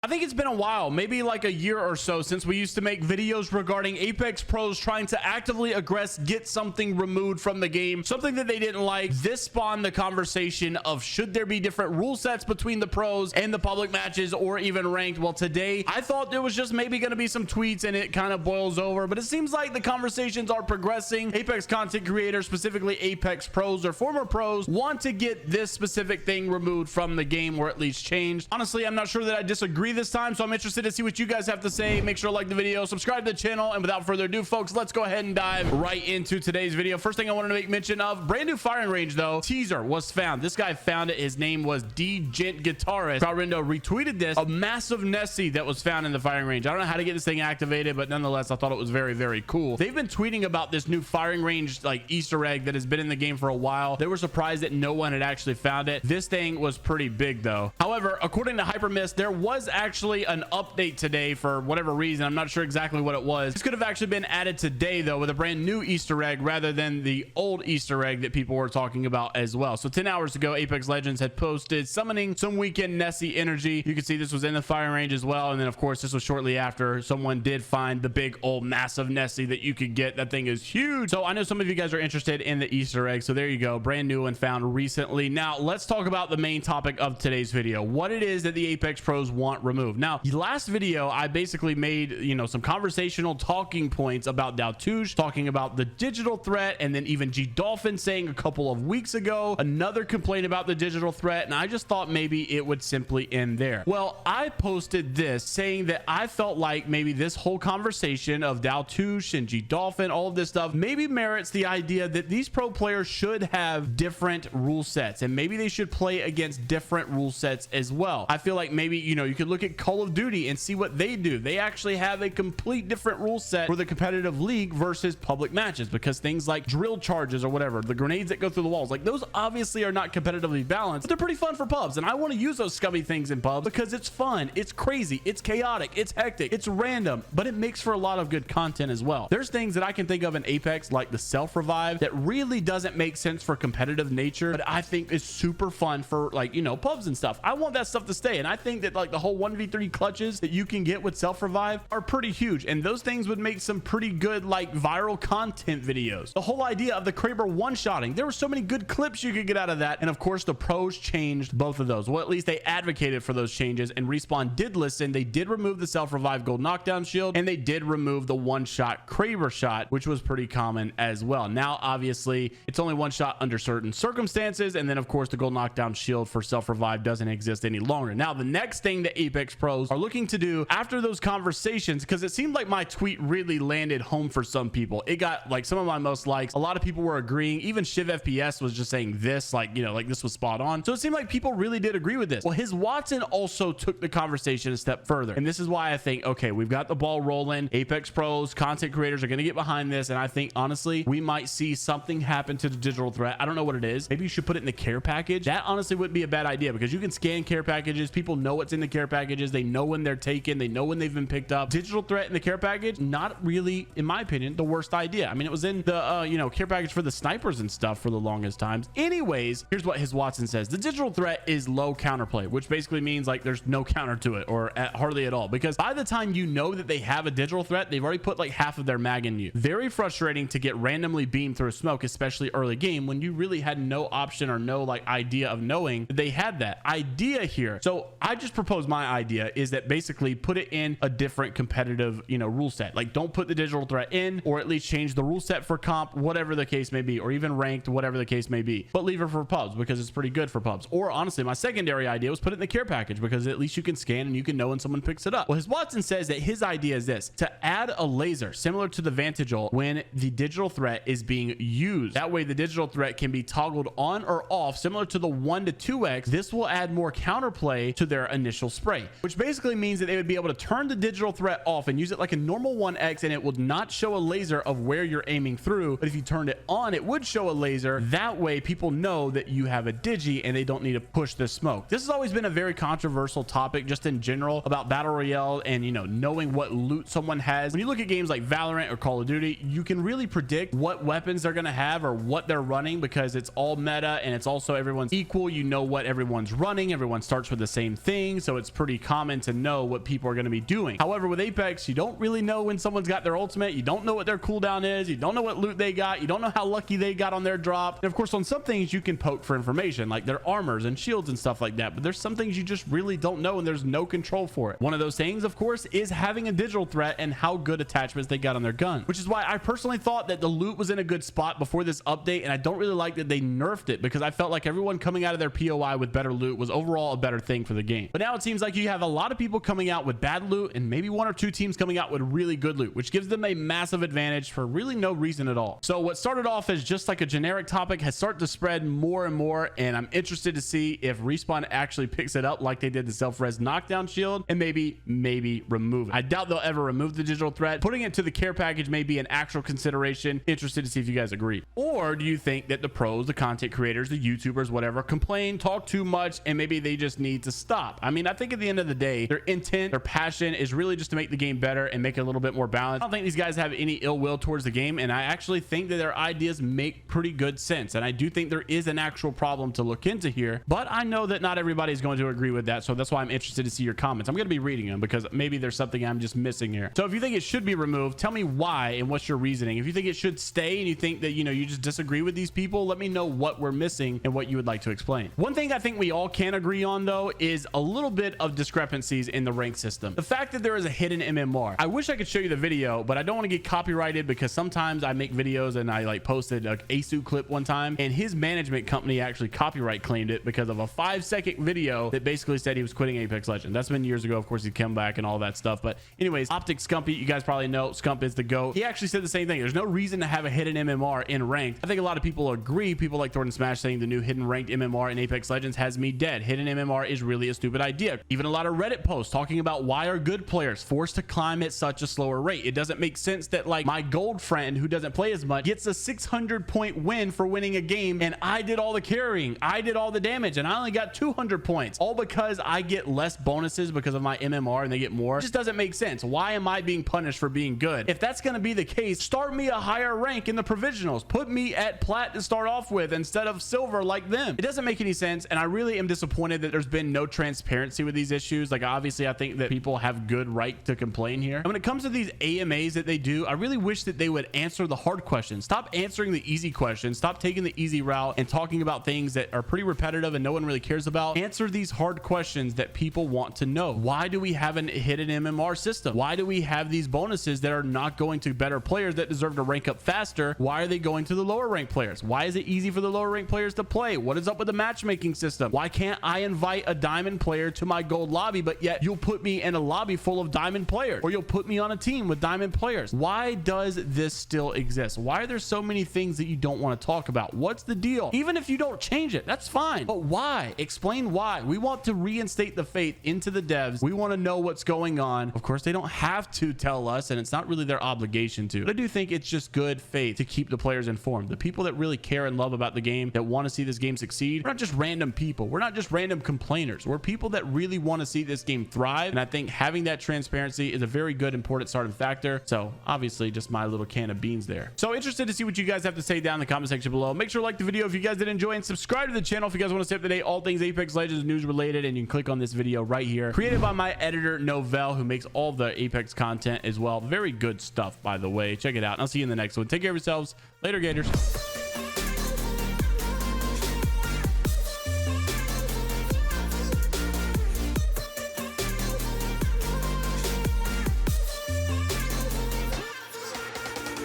I think it's been a while, maybe like a year or so, since we used to make videos regarding Apex pros trying to actively aggress get something removed from the game, something that they didn't like. This spawned the conversation of should there be different rule sets between the pros and the public matches or even ranked. Well, today I thought there was just maybe going to be some tweets and it kind of boils over, but it seems like the conversations are progressing. Apex content creators, specifically Apex pros or former pros, want to get this specific thing removed from the game or at least changed. Honestly, I'm not sure that I disagree this time, so I'm interested to see what you guys have to say. Make sure to like the video, subscribe to the channel, and without further ado, folks, let's go ahead and dive right into today's video. First thing I wanted to make mention of, brand new firing range though. Teaser was found. This guy found it. His name was D-Gent Guitarist. Rindo retweeted this, a massive Nessie that was found in the firing range. I don't know how to get this thing activated, but nonetheless, I thought it was very, very cool. They've been tweeting about this new firing range like Easter egg that has been in the game for a while. They were surprised that no one had actually found it. This thing was pretty big though. However, according to Hypermist, there was actually an update today for whatever reason. I'm not sure exactly what it was. This could have actually been added today though, with a brand new Easter egg rather than the old Easter egg that people were talking about as well. So 10 hours ago, Apex Legends had posted summoning some weekend Nessie energy. You can see this was in the firing range as well. And then of course, this was shortly after someone did find the big old massive Nessie that you could get. That thing is huge. So I know some of you guys are interested in the Easter egg. So there you go. Brand new and found recently. Now let's talk about the main topic of today's video. What it is that the Apex pros want removed. Now, the last video, I basically made, you know, some conversational talking points about Daltouche, talking about the digital threat, and then even G Dolphin saying a couple of weeks ago another complaint about the digital threat, and I just thought maybe it would simply end there. Well, I posted this saying that I felt like maybe this whole conversation of Daltouche and G Dolphin, all of this stuff, maybe merits the idea that these pro players should have different rule sets, and maybe they should play against different rule sets as well. I feel like maybe, you know, you could look at Call of Duty and see what they do. They actually have a complete different rule set for the competitive league versus public matches, because things like drill charges or whatever, the grenades that go through the walls, like those obviously are not competitively balanced, but they're pretty fun for pubs. And I want to use those scummy things in pubs because it's fun, it's crazy, it's chaotic, it's hectic, it's random, but it makes for a lot of good content as well. There's things that I can think of in Apex, like the self-revive, that really doesn't make sense for competitive nature, but I think is super fun for, like, you know, pubs and stuff. I want that stuff to stay, and I think that like the whole 1v3 clutches that you can get with self-revive are pretty huge, and those things would make some pretty good like viral content videos. The whole idea of the Kraber one-shotting, there were so many good clips you could get out of that, and of course the pros changed both of those. Well, at least they advocated for those changes, and Respawn did listen. They did remove the self-revive gold knockdown shield, and they did remove the one-shot Kraber shot, which was pretty common as well. Now obviously it's only one shot under certain circumstances, and then of course the gold knockdown shield for self-revive doesn't exist any longer. Now the next thing that Apex pros are looking to do after those conversations, because it seemed like my tweet really landed home for some people, it got like some of my most likes, a lot of people were agreeing, even Shiv FPS was just saying this, like, you know, like this was spot on. So it seemed like people really did agree with this. Well, his Watson also took the conversation a step further, and this is why I think, okay, we've got the ball rolling. Apex pros, content creators are going to get behind this, and I think honestly we might see something happen to the digital threat. I don't know what it is. Maybe you should put it in the care package. That honestly wouldn't be a bad idea, because you can scan care packages. People know what's in the care packages. They know when they're taken. They know when they've been picked up. Digital threat in the care package, not really, in my opinion, the worst idea. I mean, it was in the you know, care package for the snipers and stuff for the longest times. Anyways, here's what his Watson says. The digital threat is low counterplay, which basically means like there's no counter to it, or hardly at all, because by the time you know that they have a digital threat, they've already put like half of their mag in you. Very frustrating to get randomly beamed through smoke, especially early game, when you really had no option or no like idea of knowing that they had that idea here. So I just proposed my idea is that basically put it in a different competitive, you know, rule set. Like don't put the digital threat in, or at least change the rule set for comp, whatever the case may be, or even ranked, whatever the case may be, but leave it for pubs because it's pretty good for pubs. Or honestly, my secondary idea was put it in the care package, because at least you can scan and you can know when someone picks it up. Well, his Watson says that his idea is this: to add a laser similar to the Vantage ult when the digital threat is being used. That way the digital threat can be toggled on or off, similar to the 1 to 2x. This will add more counterplay to their initial spray, which basically means that they would be able to turn the digital threat off and use it like a normal 1x, and it would not show a laser of where you're aiming through. But if you turned it on, it would show a laser. That way people know that you have a digi and they don't need to push the smoke. This has always been a very controversial topic just in general about battle royale and, you know, knowing what loot someone has. When you look at games like Valorant or Call of Duty, you can really predict what weapons they're going to have or what they're running, because it's all meta and it's also everyone's equal. You know what everyone's running. Everyone starts with the same thing, so it's pretty pretty common to know what people are going to be doing. However, with Apex, you don't really know when someone's got their ultimate. You don't know what their cooldown is. You don't know what loot they got. You don't know how lucky they got on their drop. And of course, on some things you can poke for information, like their armors and shields and stuff like that. But there's some things you just really don't know, and there's no control for it. One of those things, of course, is having a digital threat and how good attachments they got on their gun, which is why I personally thought that the loot was in a good spot before this update. And I don't really like that they nerfed it, because I felt like everyone coming out of their POI with better loot was overall a better thing for the game. But now it seems like you have a lot of people coming out with bad loot and maybe one or two teams coming out with really good loot, which gives them a massive advantage for really no reason at all. So what started off as just like a generic topic has started to spread more and more, and I'm interested to see if Respawn actually picks it up like they did the self-res knockdown shield and maybe remove it. I doubt they'll ever remove the digital threat. Putting it to the care package may be an actual consideration. Interested to see if you guys agree. Or do you think that the pros, the content creators, the YouTubers, whatever, complain, talk too much, and maybe they just need to stop? I mean, I think at the end of the day, their intent, their passion is really just to make the game better and make it a little bit more balanced. I don't think these guys have any ill will towards the game, and I actually think that their ideas make pretty good sense. And I do think there is an actual problem to look into here, but I know that not everybody's going to agree with that. So that's why I'm interested to see your comments. I'm going to be reading them because maybe there's something I'm just missing here. So if you think it should be removed, tell me why and what's your reasoning. If you think it should stay and you think that, you know, you just disagree with these people, let me know what we're missing and what you would like to explain. One thing I think we all can agree on, though, is a little bit of discrepancies in the rank system. The fact that there is a hidden MMR. I wish I could show you the video, but I don't want to get copyrighted, because sometimes I make videos and I like posted an ASU clip one time, and his management company actually copyright claimed it because of a 5-second video that basically said he was quitting Apex Legends. That's been years ago. Of course, he'd come back and all that stuff. But anyways, Optic Scumpy, you guys probably know Scump is the GOAT. He actually said the same thing. There's no reason to have a hidden MMR in ranked. I think a lot of people agree. People like Thornton Smash saying the new hidden ranked MMR in Apex Legends has me dead. Hidden MMR is really a stupid idea. Even a lot of Reddit posts talking about why are good players forced to climb at such a slower rate. It doesn't make sense that like my gold friend who doesn't play as much gets a 600-point win for winning a game, and I did all the carrying, I did all the damage, and I only got 200 points, all because I get less bonuses because of my MMR and they get more. It just doesn't make sense. Why am I being punished for being good? If that's going to be the case, start me a higher rank in the provisionals. Put me at plat to start off with instead of silver like them. It doesn't make any sense, and I really am disappointed that there's been no transparency with these issues. Like, obviously I think that people have good right to complain here, and when it comes to these AMAs that they do, I really wish that they would answer the hard questions. Stop answering the easy questions. Stop taking the easy route and talking about things that are pretty repetitive and no one really cares about. Answer these hard questions that people want to know. Why do we have a hidden MMR system? Why do we have these bonuses that are not going to better players that deserve to rank up faster? Why are they going to the lower ranked players? Why is it easy for the lower ranked players to play? What is up with the matchmaking system? Why can't I invite a diamond player to my gold lobby, but yet you'll put me in a lobby full of diamond players, or you'll put me on a team with diamond players? Why does this still exist? Why are there so many things that you don't want to talk about? What's the deal? Even if you don't change it, that's fine, but why? Explain why. We want to reinstate the faith into the devs. We want to know what's going on. Of course, they don't have to tell us, and it's not really their obligation to, but I do think it's just good faith to keep the players informed. The people that really care and love about the game, that want to see this game succeed, we're not just random people. We're not just random complainers. We're people that really want to see this game thrive, and I think having that transparency is a very good, important starting factor. So obviously just my little can of beans there. So interested to see what you guys have to say down in the comment section below. Make sure to like the video if you guys did enjoy, and subscribe to the channel if you guys want to stay up to date all things Apex Legends news related. And you can click on this video right here, created by my editor Novell, who makes all the Apex content as well. Very good stuff, by the way. Check it out, and I'll see you in the next one. Take care of yourselves. Later, Gators.